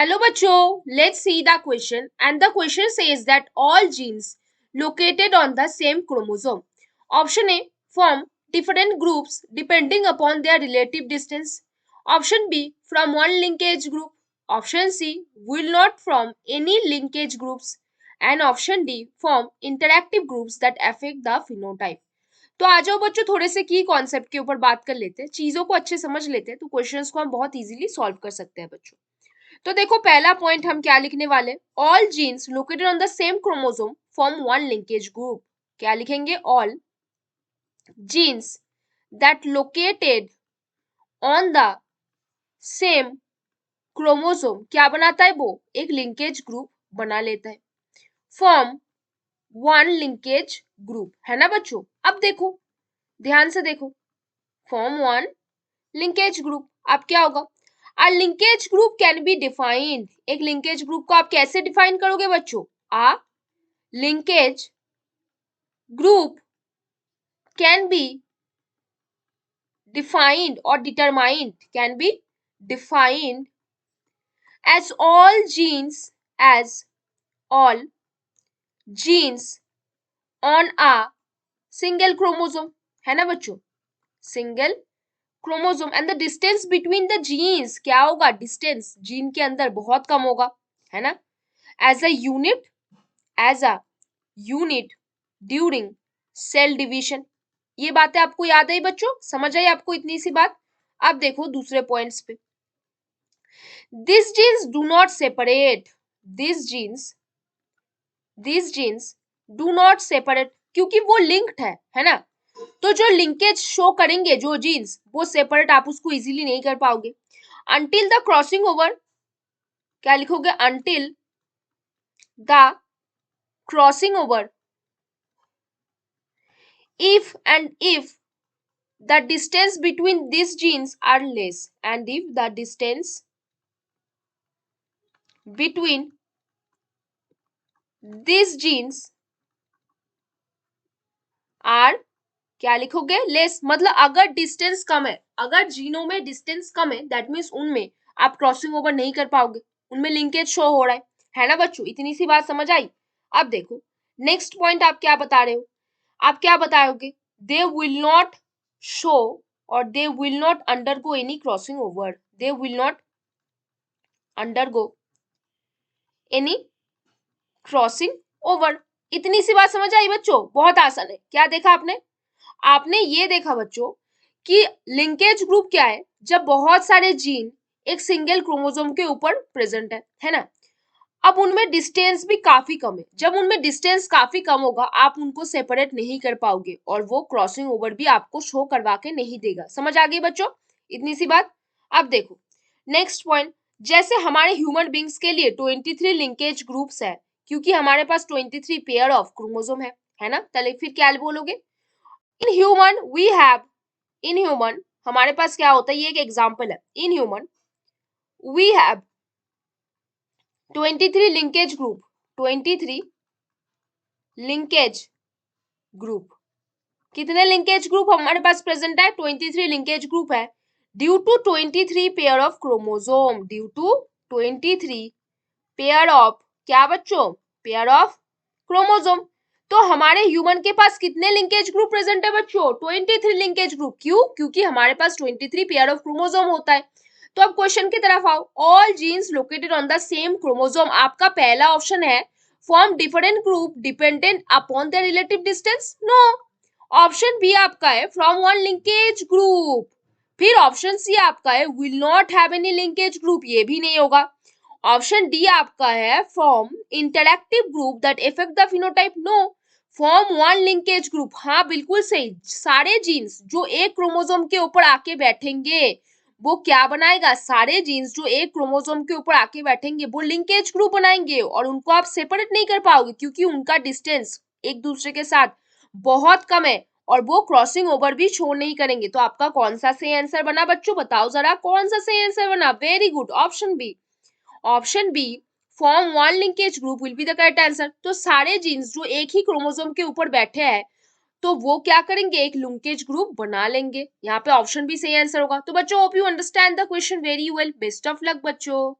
Hello bachcho, let's see the question and the question says that all genes located on the same chromosome. Option A form different groups depending upon their relative distance. Option B from one linkage group. Option C will not form any linkage groups. And option D form interactive groups that affect the phenotype. तो आ जाओ बच्चों थोड़े से की concept के ऊपर बात कर लेते हैं, चीजों को अच्छे समझ लेते हैं तो क्वेश्चंस को हम बहुत इजीली सॉल्व कर सकते हैं बच्चों। तो देखो पहला पॉइंट हम क्या लिखने वाले, all genes located on the same chromosome form one linkage group. क्या लिखेंगे, all genes that located on the same chromosome क्या बनाता है, वो एक लिंकेज ग्रुप बना लेता है, फॉर्म वन लिंकेज ग्रुप, है ना बच्चों। अब देखो ध्यान से देखो, फॉर्म वन लिंकेज ग्रुप, अब क्या होगा, A linkage group can be defined, एक लिंकेज ग्रुप को आप कैसे डिफाइन करोगे बच्चों, A linkage group can be defined or determined, can be defined as all genes on a single chromosome, है ना बच्चों, single chromosome and the distance between the genes क्या होगा, डिस्टेंस जीन के अंदर बहुत कम होगा, है ना, as a unit during cell division. ये बातें आपको याद आई बच्चों, समझ आई आपको इतनी सी बात। अब देखो दूसरे पॉइंट्स पे, this genes do not separate, this genes do not separate, क्योंकि वो लिंक्ड है ना, तो जो लिंकेज शो करेंगे जो जीन्स, वो सेपरेट आप उसको इजीली नहीं कर पाओगे। अंटिल द क्रॉसिंग ओवर, क्या लिखोगे, until the crossing over, if the distance between these genes are less, and if the distance between these genes are, क्या लिखोगे, लेस, मतलब अगर डिस्टेंस कम है, अगर जीनों में डिस्टेंस कम है, दैट मीन्स उनमें आप क्रॉसिंग ओवर नहीं कर पाओगे, उनमें लिंकेज शो हो रहा है ना बच्चों, इतनी सी बात समझ आई। अब देखो नेक्स्ट पॉइंट आप क्या बता रहे हो, आप क्या बताओगे, दे विल नॉट शो और they will not undergo any crossing over, they will not undergo any crossing over. इतनी सी बात समझ आई बच्चों, बहुत आसान है। क्या देखा आपने, आपने ये देखा बच्चों कि लिंकेज ग्रुप क्या है, जब बहुत सारे जीन एक सिंगल क्रोमोसोम के ऊपर प्रेजेंट है ना, अब उनमें डिस्टेंस भी काफी कम है, जब उनमें डिस्टेंस काफी कम होगा आप उनको सेपरेट नहीं कर पाओगे और वो क्रॉसिंग ओवर भी आपको शो करवा के नहीं देगा। समझ आ गई बच्चों, इतनी सी बात। अब देखो नेक्स्ट पॉइंट, जैसे हमारे ह्यूमन बींग्स के लिए 23 लिंकेज ग्रुप्स है, क्योंकि हमारे पास 23 पेयर ऑफ क्रोमोसोम है ना, चलिए फिर क्या बोलोगे, in human we have, in human हमारे पास क्या होता है, ये एक एग्जांपल है, in human we have 23 linkage group, 23 linkage group, कितने लिंकेज ग्रुप हमारे पास प्रेजेंट है, 23 लिंकेज ग्रुप है, due to 23 pair of chromosome, due to 23 pair of, क्या बच्चों, पेयर ऑफ क्रोमोसोम। तो हमारे ह्यूमन के पास कितने लिंकेज ग्रुप प्रेजेंट है बच्चों, 23 लिंकेज ग्रुप, क्यों, क्योंकि हमारे पास 23 पेयर ऑफ क्रोमोसोम होता है। तो अब क्वेश्चन की तरफ आओ, all genes located on the same chromosome, आपका पहला ऑप्शन है form different group dependent upon the relative distance, no. Option B आपका है फ्रॉम वन लिंकेज ग्रुप, फिर ऑप्शन सी आपका है will not have any linkage group, ये भी नहीं होगा। ऑप्शन डी आपका है form interactive group that effect the phenotype, no. Form one linkage group, हाँ बिल्कुल सही, सारे जीन्स जो एक क्रोमोसोम के ऊपर आके बैठेंगे वो क्या बनाएगा, सारे जीन्स जो एक क्रोमोसोम के ऊपर आके बैठेंगे वो लिंकेज ग्रुप बनाएंगे और उनको आप सेपरेट नहीं कर पाओगे क्योंकि उनका डिस्टेंस एक दूसरे के साथ बहुत कम है और वो क्रॉसिंग ओवर भी शो नहीं करेंगे। तो आपका कौन सा सही आंसर बना बच्चों, बताओ जरा कौन सा सही आंसर बना, very good, option B, option B form one linkage group will be the correct answer. तो सारे जीन्स जो एक ही क्रोमोसोम के ऊपर बैठे हैं तो वो क्या करेंगे, एक लिंकेज ग्रुप बना लेंगे, यहाँ पे ऑप्शन भी सही आंसर होगा। तो बच्चों hope you understand the question very well, best of luck बच्चों।